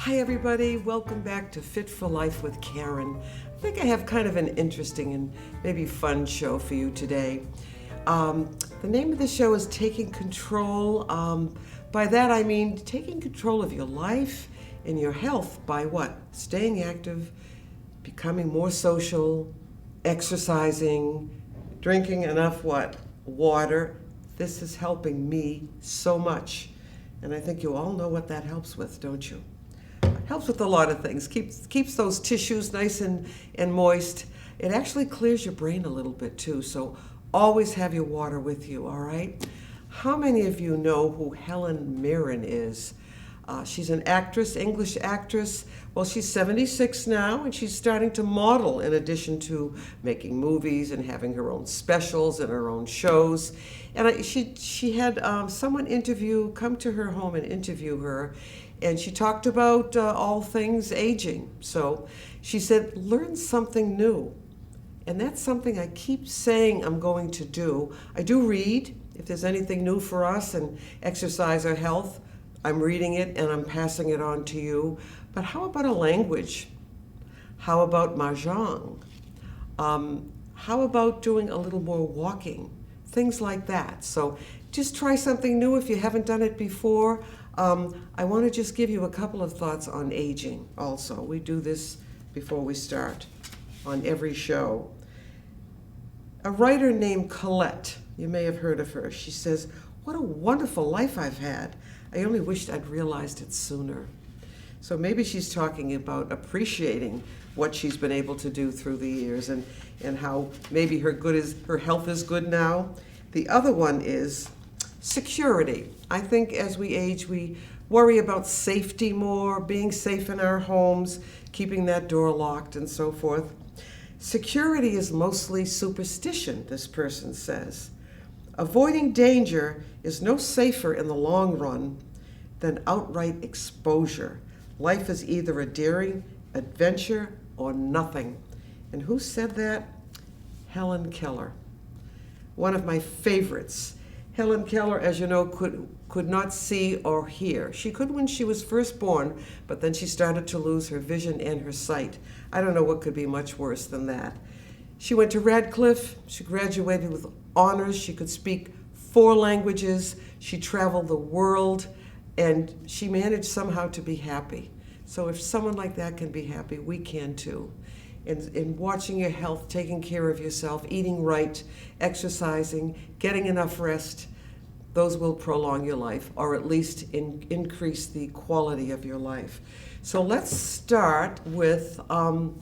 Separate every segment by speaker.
Speaker 1: Hi everybody, welcome back to Fit for Life with Karen. I think I have kind of an interesting and maybe fun show for you today. The name of the show is Taking Control. By that I mean taking control of your life and your health by what? Staying active, becoming more social, exercising, drinking enough what? Water. This is helping me so much. And I think you all know what that helps with, don't you? Helps with a lot of things. Keeps those tissues nice and moist. It actually clears your brain a little bit too, so always have your water with you, all right? How many of you know who Helen Mirren is? She's an actress, English actress. Well, she's 76 now, and she's starting to model in addition to making movies and having her own specials and her own shows. And she had someone come to her home and interview her, and she talked about all things aging. So she said, learn something new. And that's something I keep saying I'm going to do. I do read, if there's anything new for us, and exercise our health. I'm reading it and I'm passing it on to you. But how about a language? How about mahjong? How about doing a little more walking? Things like that. So just try something new if you haven't done it before. I want to just give you a couple of thoughts on aging also. We do this before we start on every show. A writer named Colette, you may have heard of her, she says, "What a wonderful life I've had. I only wished I'd realized it sooner." So maybe she's talking about appreciating what she's been able to do through the years and how maybe her health is good now. The other one is security. I think as we age, we worry about safety more, being safe in our homes, keeping that door locked and so forth. Security is mostly superstition, this person says. Avoiding danger is no safer in the long run than outright exposure. Life is either a daring adventure or nothing. And who said that? Helen Keller, one of my favorites. Helen Keller, as you know, could not see or hear. She could when she was first born, but then she started to lose her vision and her sight. I don't know what could be much worse than that. She went to Radcliffe. She graduated with honors. She could speak 4 languages. She traveled the world, and she managed somehow to be happy. So if someone like that can be happy, we can too. In watching your health, taking care of yourself, eating right, exercising, getting enough rest, those will prolong your life, or at least increase the quality of your life. So let's start with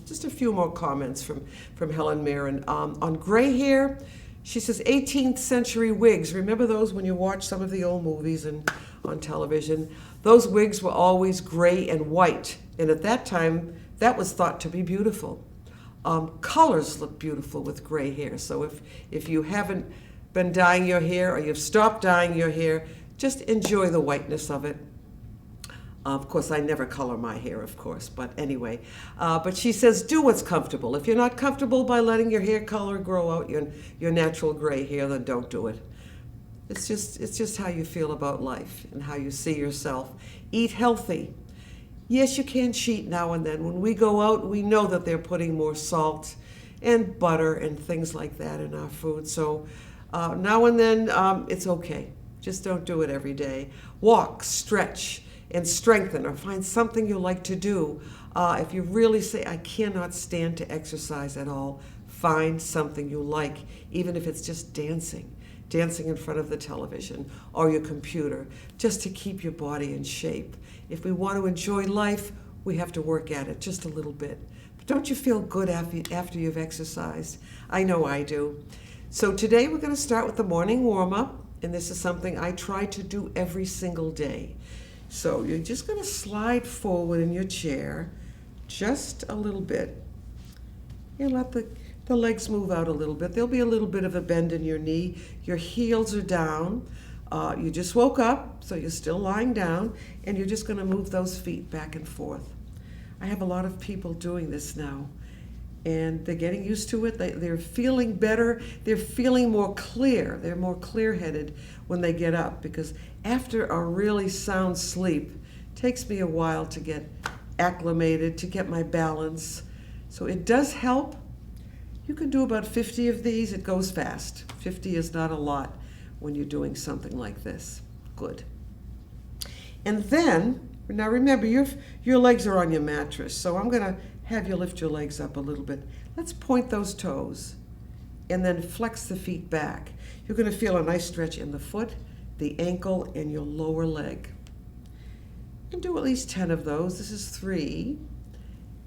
Speaker 1: just a few more comments from Helen Mirren. On gray hair, she says 18th century wigs. Remember those when you watch some of the old movies and on television? Those wigs were always gray and white, and at that time, that was thought to be beautiful. Colors look beautiful with gray hair, so if you haven't been dyeing your hair or you've stopped dyeing your hair, just enjoy the whiteness of it. Of course, I never color my hair, of course, but anyway. But she says, do what's comfortable. If you're not comfortable by letting your hair color grow out your natural gray hair, then don't do it. It's just how you feel about life and how you see yourself. Eat healthy. Yes, you can cheat now and then. When we go out, we know that they're putting more salt and butter and things like that in our food. So now and then, it's okay. Just don't do it every day. Walk, stretch, and strengthen, or find something you like to do. If you really say, I cannot stand to exercise at all, find something you like, even if it's just dancing in front of the television or your computer, just to keep your body in shape. If we want to enjoy life, we have to work at it just a little bit. But don't you feel good after you've exercised? I know I do. So today we're going to start with the morning warm-up, and this is something I try to do every single day. So you're just going to slide forward in your chair just a little bit and let the legs move out a little bit. There'll be a little bit of a bend in your knee. Your heels are down. You just woke up, so you're still lying down, and you're just going to move those feet back and forth. I have a lot of people doing this now, and they're getting used to it. They're feeling better. They're feeling more clear. They're more clear-headed when they get up, because after a really sound sleep, Takes me a while to get acclimated, to get my balance. So it does help. You can do about 50 of these. It goes fast. 50 is not a lot when you're doing something like this. Good. And then, now remember, your legs are on your mattress, so I'm going to have you lift your legs up a little bit. Let's point those toes and then flex the feet back. You're going to feel a nice stretch in the foot, the ankle, and your lower leg. And do at least 10 of those. This is 3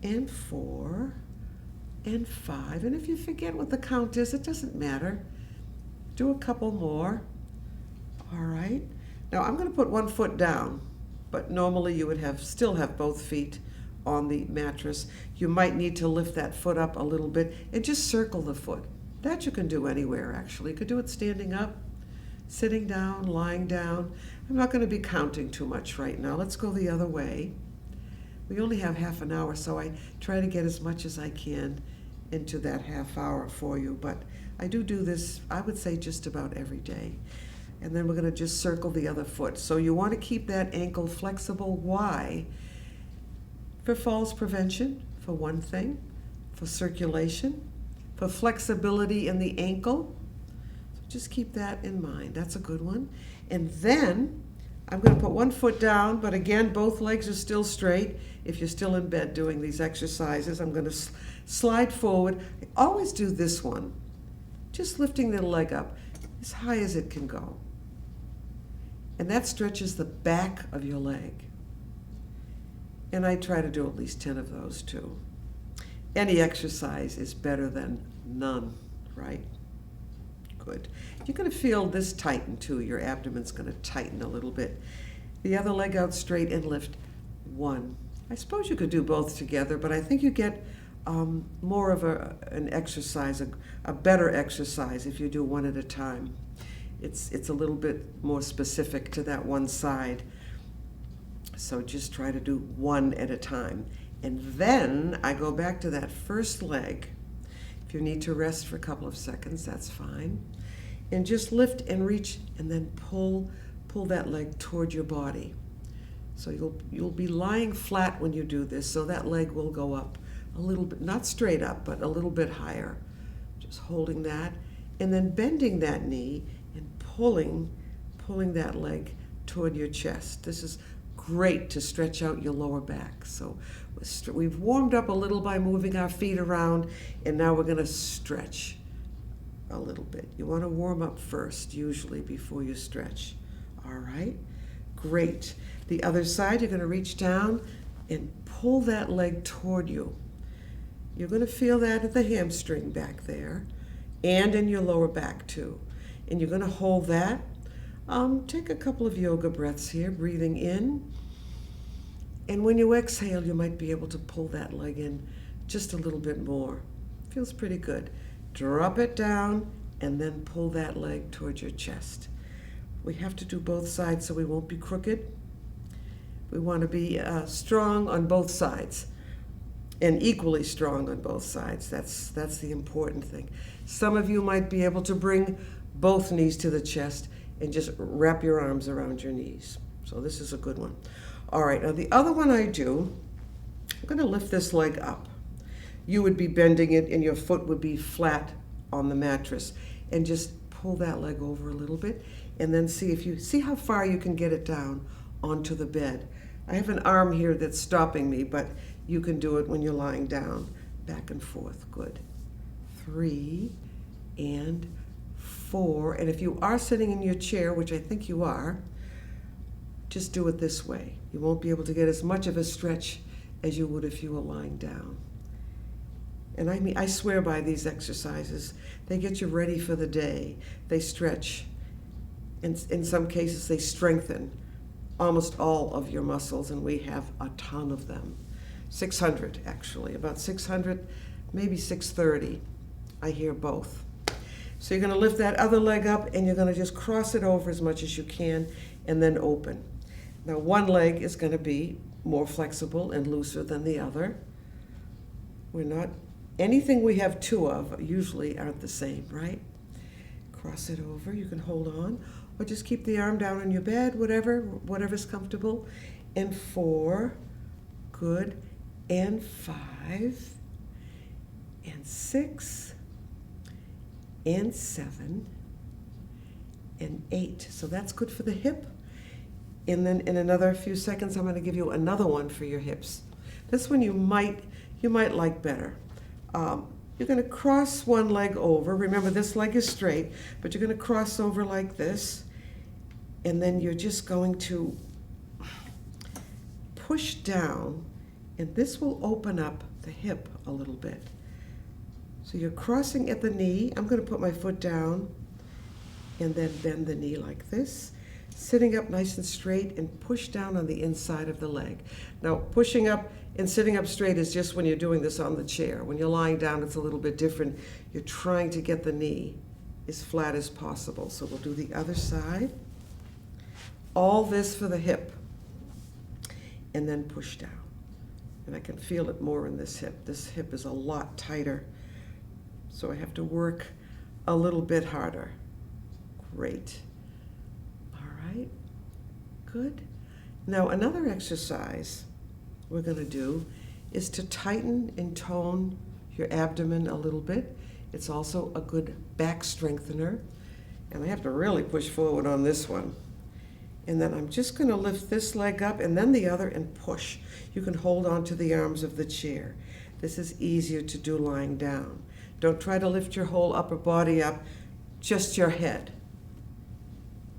Speaker 1: and 4 and 5. And if you forget what the count is, it doesn't matter. Do a couple more. All right. Now I'm going to put one foot down, but normally you would still have both feet on the mattress. You might need to lift that foot up a little bit and just circle the foot. That you can do anywhere, actually. You could do it standing up, sitting down, lying down. I'm not going to be counting too much right now. Let's go the other way. We only have half an hour, so I try to get as much as I can into that half hour for you. But I do this, I would say, just about every day. And then we're going to just circle the other foot. So you want to keep that ankle flexible. Why? For falls prevention, for one thing, for circulation, for flexibility in the ankle. So just keep that in mind. That's a good one. And then I'm going to put one foot down, but again, both legs are still straight. If you're still in bed doing these exercises, I'm going to slide forward. I always do this one, just lifting the leg up as high as it can go. And that stretches the back of your leg. And I try to do at least 10 of those too. Any exercise is better than none, right? Good. You're going to feel this tighten too. Your abdomen's going to tighten a little bit. The other leg out straight and lift. 1. I suppose you could do both together, but I think you get more of an exercise, a better exercise if you do one at a time. It's a little bit more specific to that one side. So just try to do one at a time. And then I go back to that first leg. If you need to rest for a couple of seconds, that's fine. And just lift and reach and then pull that leg toward your body. So you'll be lying flat when you do this, so that leg will go up a little bit, not straight up, but a little bit higher. Just holding that and then bending that knee and pulling that leg toward your chest. This is great to stretch out your lower back. So we've warmed up a little by moving our feet around, and now we're going to stretch a little bit. You want to warm up first, usually, before you stretch. All right? Great. The other side, you're going to reach down and pull that leg toward you. You're going to feel that at the hamstring back there and in your lower back too. And you're going to hold that. Take a couple of yoga breaths here, breathing in. And when you exhale, you might be able to pull that leg in just a little bit more. Feels pretty good. Drop it down and then pull that leg towards your chest. We have to do both sides so we won't be crooked. We want to be strong on both sides and equally strong on both sides. That's the important thing. Some of you might be able to bring both knees to the chest and just wrap your arms around your knees. So this is a good one. All right, now the other one I do, I'm going to lift this leg up. You would be bending it and your foot would be flat on the mattress, and just pull that leg over a little bit and then see how far you can get it down onto the bed. I have an arm here that's stopping me, but you can do it when you're lying down. Back and forth. Good. 3 and 4. And if you are sitting in your chair, which I think you are, just do it this way. You won't be able to get as much of a stretch as you would if you were lying down. And I swear by these exercises. They get you ready for the day. They stretch. In some cases, they strengthen almost all of your muscles, and we have a ton of them. 600, actually. About 600, maybe 630. I hear both. So you're going to lift that other leg up, and you're going to just cross it over as much as you can, and then open. Now, one leg is going to be more flexible and looser than the other. Anything we have 2 of usually aren't the same, right? Cross it over, you can hold on, or just keep the arm down on your bed, whatever's comfortable, and 4, good, and 5, and 6, and 7, and 8. So that's good for the hip. And then in another few seconds, I'm going to give you another one for your hips. This one you might like better. You're going to cross one leg over. Remember, this leg is straight, but you're going to cross over like this. And then you're just going to push down, and this will open up the hip a little bit. So you're crossing at the knee. I'm going to put my foot down and then bend the knee like this. Sitting up nice and straight and push down on the inside of the leg. Now, pushing up and sitting up straight is just when you're doing this on the chair. When you're lying down, it's a little bit different. You're trying to get the knee as flat as possible. So we'll do the other side. All this for the hip. And then push down. And I can feel it more in this hip. This hip is a lot tighter. So I have to work a little bit harder. Great. Right, good. Now another exercise we're going to do is to tighten and tone your abdomen a little bit. It's also a good back strengthener. And I have to really push forward on this one. And then I'm just going to lift this leg up and then the other and push. You can hold on to the arms of the chair. This is easier to do lying down. Don't try to lift your whole upper body up, just your head.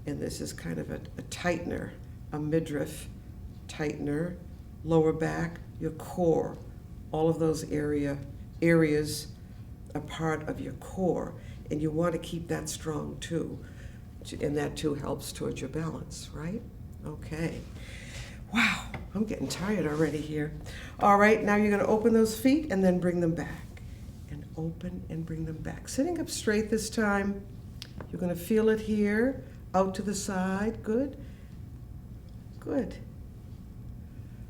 Speaker 1: And this is kind of a tightener, a midriff tightener, lower back, your core, all of those areas are part of your core, and you want to keep that strong too, and that too helps towards your balance, right? Okay. Wow, I'm getting tired already here. All right, now you're going to open those feet and then bring them back, and open and bring them back. Sitting up straight this time, you're going to feel it here. Out to the side, good, good.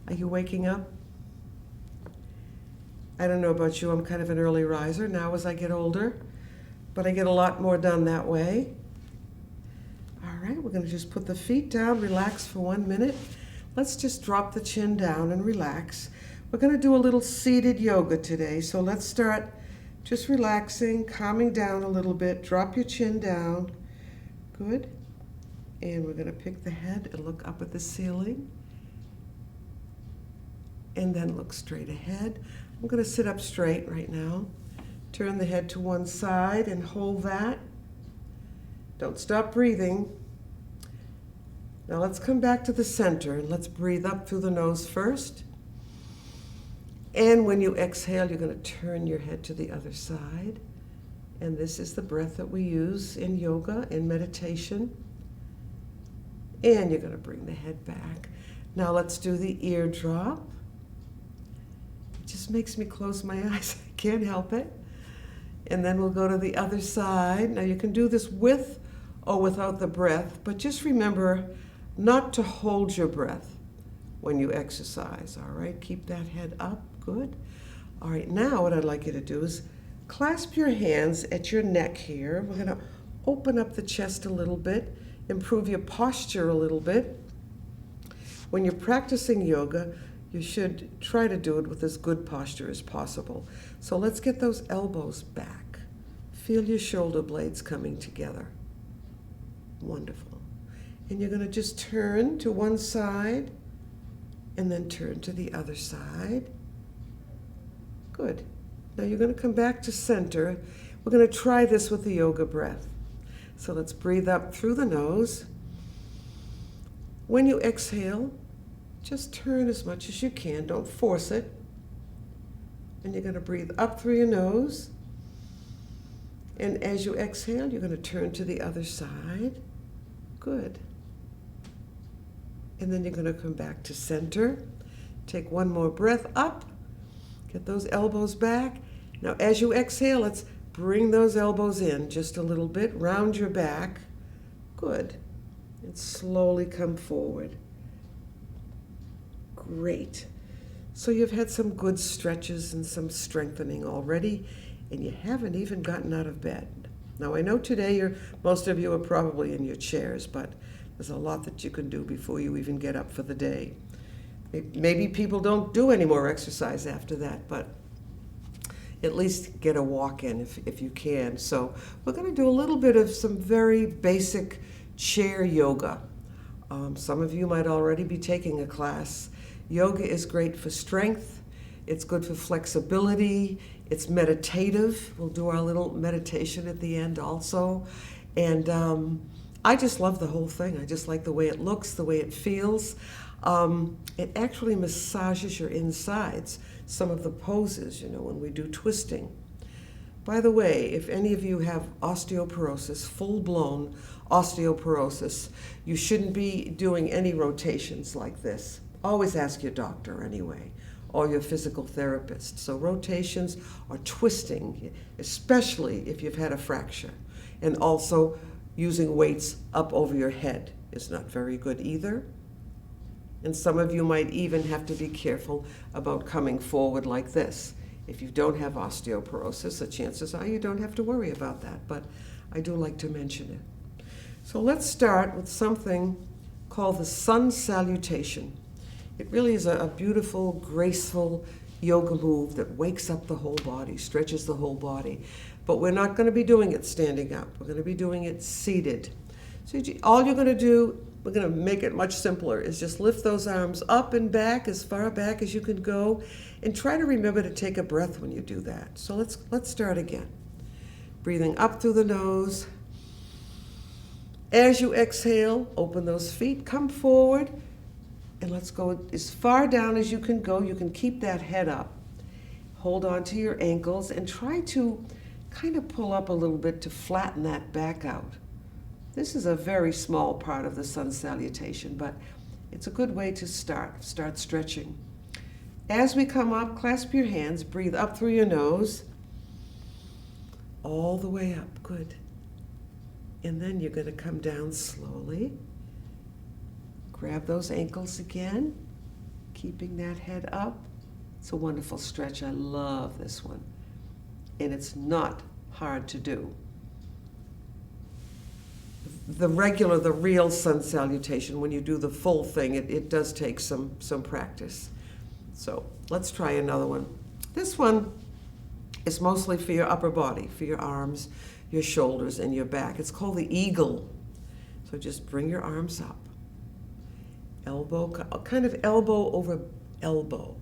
Speaker 1: Are you waking up? I don't know about you, I'm kind of an early riser now as I get older, but I get a lot more done that way. All right, we're going to just put the feet down, relax for 1 minute. Let's just drop the chin down and relax. We're going to do a little seated yoga today, so let's start just relaxing, calming down a little bit. Drop your chin down, good. And we're going to pick the head and look up at the ceiling. And then look straight ahead. I'm going to sit up straight right now. Turn the head to one side and hold that. Don't stop breathing. Now let's come back to the center and let's breathe up through the nose first. And when you exhale, you're going to turn your head to the other side. And this is the breath that we use in yoga, in meditation. And you're going to bring the head back. Now let's do the eardrop. It just makes me close my eyes. I can't help it. And then we'll go to the other side. Now you can do this with or without the breath, but just remember not to hold your breath when you exercise, all right? Keep that head up, good. All right, now what I'd like you to do is clasp your hands at your neck here. We're going to open up the chest a little bit. Improve your posture a little bit. When you're practicing yoga, you should try to do it with as good posture as possible. So let's get those elbows back. Feel your shoulder blades coming together. Wonderful. And you're going to just turn to one side and then turn to the other side. Good. Now you're going to come back to center. We're going to try this with the yoga breath. So let's breathe up through the nose. When you exhale, just turn as much as you can. Don't force it. And you're going to breathe up through your nose. And as you exhale, you're going to turn to the other side. Good. And then you're going to come back to center. Take one more breath up. Get those elbows back. Now as you exhale, let's bring those elbows in just a little bit. Round your back. Good. And slowly come forward. Great. So you've had some good stretches and some strengthening already, and you haven't even gotten out of bed. Now I know today most of you are probably in your chairs, but there's a lot that you can do before you even get up for the day. Maybe people don't do any more exercise after that, but at least get a walk in if you can. So we're going to do a little bit of some very basic chair yoga. Some of you might already be taking a class. Yoga is great for strength. It's good for flexibility. It's meditative. We'll do our little meditation at the end also. And I just love the whole thing. I just like the way it looks, the way it feels. It actually massages your insides, some of the poses, when we do twisting. By the way, if any of you have osteoporosis, full-blown osteoporosis, you shouldn't be doing any rotations like this. Always ask your doctor anyway, or your physical therapist. So rotations or twisting, especially if you've had a fracture. And also using weights up over your head is not very good either. And some of you might even have to be careful about coming forward like this. If you don't have osteoporosis, the chances are you don't have to worry about that, but I do like to mention it. So let's start with something called the Sun Salutation. It really is a beautiful, graceful yoga move that wakes up the whole body, stretches the whole body. But we're not going to be doing it standing up. We're going to be doing it seated. So all you're going to do, we're going to make it much simpler, is just lift those arms up and back, as far back as you can go, and try to remember to take a breath when you do that. So let's start again. Breathing up through the nose. As you exhale, open those feet, come forward, and let's go as far down as you can go. You can keep that head up. Hold on to your ankles and try to kind of pull up a little bit to flatten that back out. This is a very small part of the Sun Salutation, but it's a good way to start stretching. As we come up, clasp your hands, breathe up through your nose, all the way up, good. And then you're going to come down slowly. Grab those ankles again, keeping that head up. It's a wonderful stretch. I love this one. And it's not hard to do. The real Sun Salutation, when you do the full thing, it does take some practice. So let's try another one. This one is mostly for your upper body, for your arms, your shoulders, and your back. It's called the eagle. So just bring your arms up. Elbow, kind of elbow over elbow.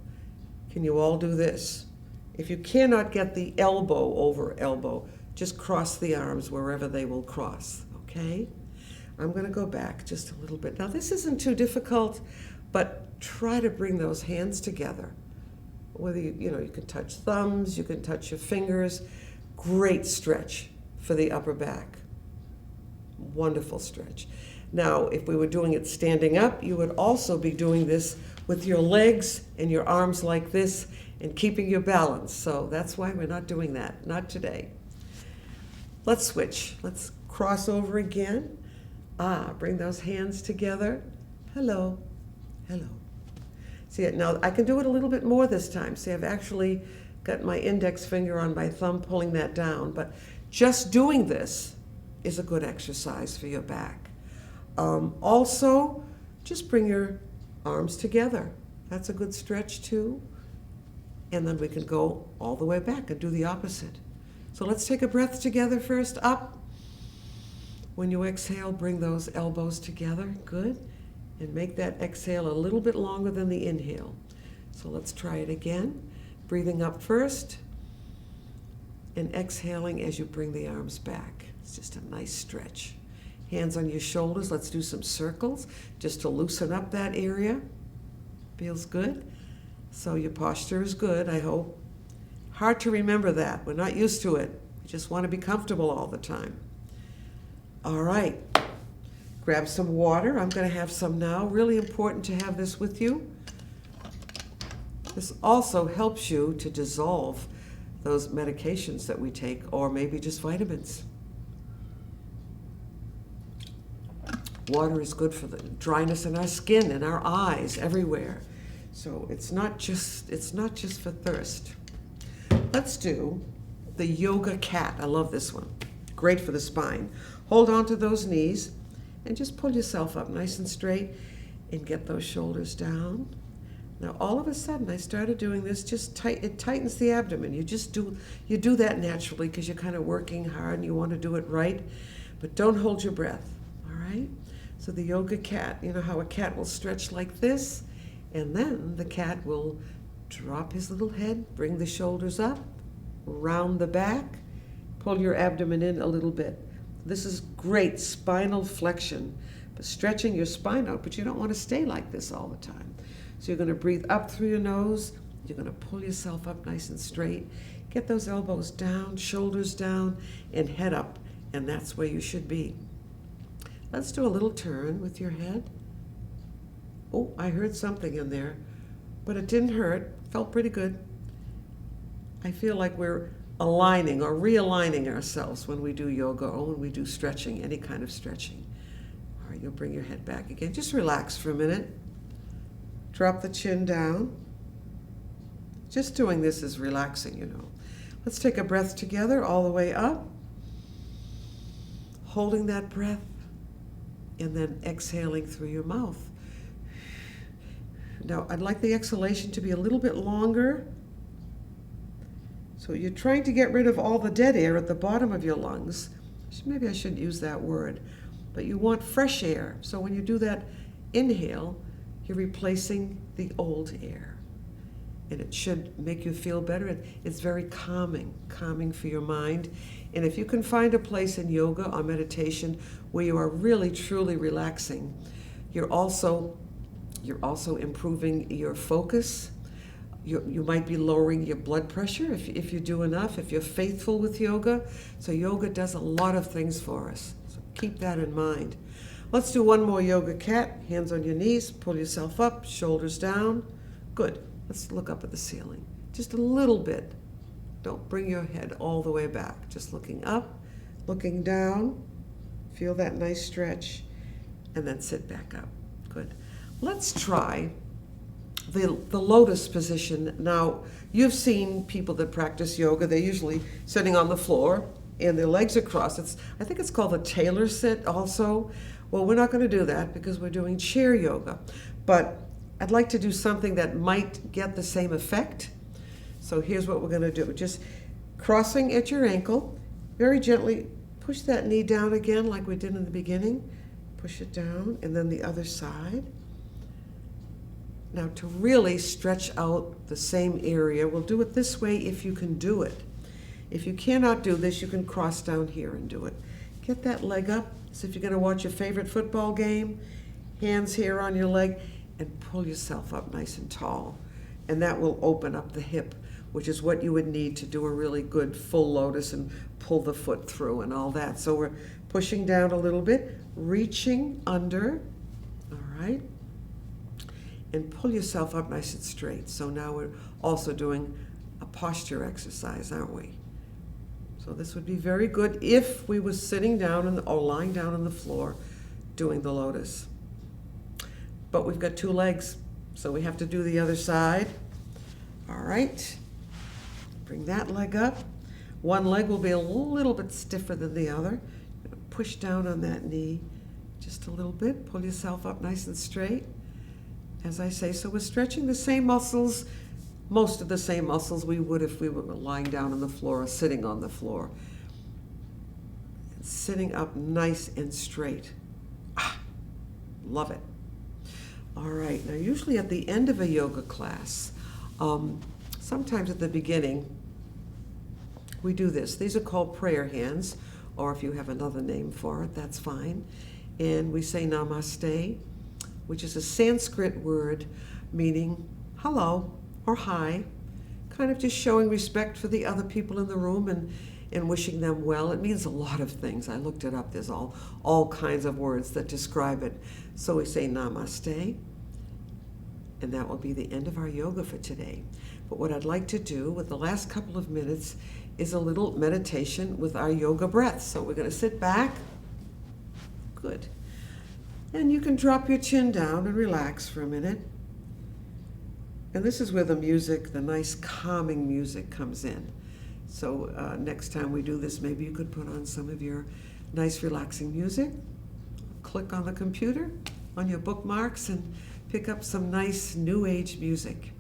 Speaker 1: Can you all do this? If you cannot get the elbow over elbow, just cross the arms wherever they will cross, okay? I'm going to go back just a little bit. Now this isn't too difficult, but try to bring those hands together. Whether you can touch thumbs, you can touch your fingers. Great stretch for the upper back. Wonderful stretch. Now, if we were doing it standing up, you would also be doing this with your legs and your arms like this and keeping your balance. So that's why we're not doing that, not today. Let's switch. Let's cross over again. Bring those hands together. Hello, hello. See it now, I can do it a little bit more this time. See, I've actually got my index finger on my thumb pulling that down, but just doing this is a good exercise for your back. Also, just bring your arms together. That's a good stretch too. And then we can go all the way back and do the opposite. So let's take a breath together first, up. When you exhale, bring those elbows together, good. And make that exhale a little bit longer than the inhale. So let's try it again. Breathing up first and exhaling as you bring the arms back. It's just a nice stretch. Hands on your shoulders. Let's do some circles just to loosen up that area. Feels good. So your posture is good, I hope. Hard to remember that. We're not used to it. We just want to be comfortable all the time. All right. Grab some water. I'm going to have some now. Really important to have this with you. This also helps you to dissolve those medications that we take, or maybe just vitamins. Water is good for the dryness in our skin, in our eyes, everywhere. So it's not just for thirst. Let's do the yoga cat. I love this one. Great for the spine. Hold on to those knees and just pull yourself up nice and straight and get those shoulders down. Now all of a sudden I started doing this, it tightens the abdomen. You do that naturally because you're kind of working hard and you want to do it right, but don't hold your breath, all right? So the yoga cat, you know how a cat will stretch like this, and then the cat will drop his little head, bring the shoulders up, round the back, pull your abdomen in a little bit. This is great spinal flexion, but stretching your spine out, but you don't want to stay like this all the time. So you're going to breathe up through your nose, you're going to pull yourself up nice and straight, get those elbows down, shoulders down, and head up, and that's where you should be. Let's do a little turn with your head. Oh, I heard something in there, but it didn't hurt, felt pretty good. I feel like we're aligning or realigning ourselves when we do yoga or when we do stretching, any kind of stretching. All right, you'll bring your head back again. Just relax for a minute. Drop the chin down. Just doing this is relaxing, you know. Let's take a breath together all the way up. Holding that breath and then exhaling through your mouth. Now, I'd like the exhalation to be a little bit longer. So you're trying to get rid of all the dead air at the bottom of your lungs. Maybe I shouldn't use that word, but you want fresh air. So when you do that inhale, you're replacing the old air. And it should make you feel better. It's very calming for your mind. And if you can find a place in yoga or meditation where you are really, truly relaxing, you're also improving your focus. You might be lowering your blood pressure if you do enough, if you're faithful with yoga. So yoga does a lot of things for us. So keep that in mind. Let's do one more yoga cat. Hands on your knees, pull yourself up, shoulders down. Good. Let's look up at the ceiling. Just a little bit. Don't bring your head all the way back. Just looking up, looking down. Feel that nice stretch. And then sit back up. Good. Let's try the lotus position. Now, you've seen people that practice yoga. They're usually sitting on the floor and their legs are crossed. I think it's called the Taylor sit also. Well, we're not going to do that because we're doing chair yoga. But I'd like to do something that might get the same effect. So here's what we're going to do. Just crossing at your ankle, very gently push that knee down again like we did in the beginning. Push it down, and then the other side. Now to really stretch out the same area, we'll do it this way if you can do it. If you cannot do this, you can cross down here and do it. Get that leg up as if you're going to watch your favorite football game. Hands here on your leg, and pull yourself up nice and tall. And that will open up the hip, which is what you would need to do a really good full lotus and pull the foot through and all that. So we're pushing down a little bit, reaching under, all right? And pull yourself up nice and straight. So now we're also doing a posture exercise, aren't we? So this would be very good if we were sitting down or lying down on the floor doing the lotus. But we've got two legs, so we have to do the other side. All right, bring that leg up. One leg will be a little bit stiffer than the other. Push down on that knee just a little bit. Pull yourself up nice and straight. As I say, so we're stretching the same muscles, most of the same muscles we would if we were lying down on the floor or sitting on the floor. And sitting up nice and straight. Love it. All right, now usually at the end of a yoga class, sometimes at the beginning, we do this. These are called prayer hands, or if you have another name for it, that's fine. And we say namaste, which is a Sanskrit word meaning hello or hi, kind of just showing respect for the other people in the room and wishing them well. It means a lot of things. I looked it up. There's all kinds of words that describe it. So we say namaste, and that will be the end of our yoga for today. But what I'd like to do with the last couple of minutes is a little meditation with our yoga breath. So we're going to sit back. Good. And you can drop your chin down and relax for a minute. And this is where the music, the nice calming music comes in. So next time we do this, maybe you could put on some of your nice relaxing music. Click on the computer, on your bookmarks, and pick up some nice new age music.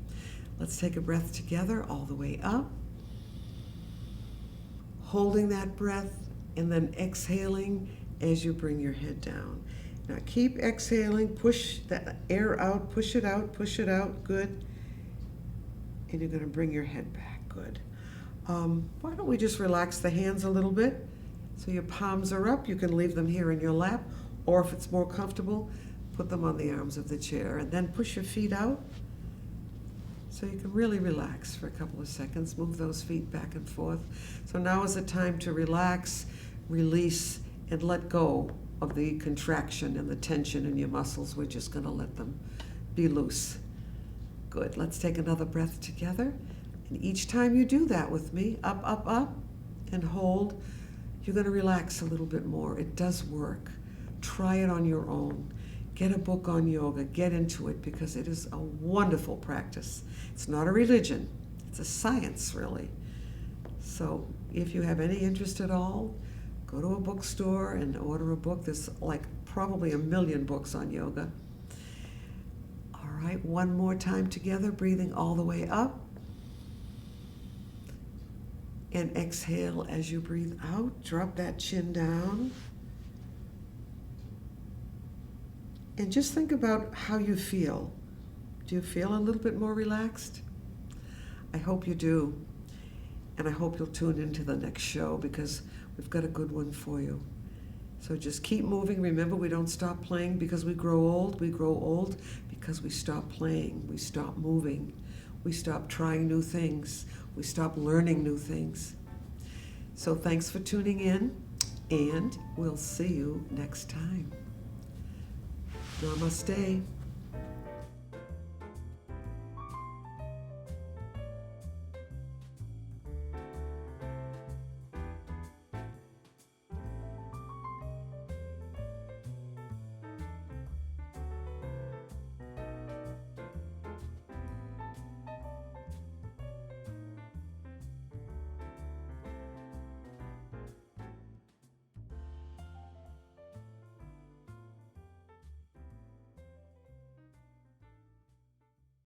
Speaker 1: Let's take a breath together all the way up, holding that breath and then exhaling as you bring your head down. Now keep exhaling, push the air out, push it out, good. And you're going to bring your head back, good. Why don't we just relax the hands a little bit? So your palms are up, you can leave them here in your lap, or if it's more comfortable, put them on the arms of the chair, and then push your feet out so you can really relax for a couple of seconds. Move those feet back and forth. So now is the time to relax, release, and let go of the contraction and the tension in your muscles. We're just going to let them be loose. Good. Let's take another breath together. And each time you do that with me, up, up, up, and hold, you're going to relax a little bit more. It does work. Try it on your own. Get a book on yoga. Get into it because it is a wonderful practice. It's not a religion. It's a science, really. So if you have any interest at all, go to a bookstore and order a book. There's like probably 1 million books on yoga. All right, one more time together, breathing all the way up. And exhale as you breathe out. Drop that chin down. And just think about how you feel. Do you feel a little bit more relaxed? I hope you do. And I hope you'll tune into the next show because we've got a good one for you. So just keep moving. Remember, we don't stop playing because we grow old. We grow old because we stop playing. We stop moving. We stop trying new things. We stop learning new things. So thanks for tuning in, and we'll see you next time. Namaste.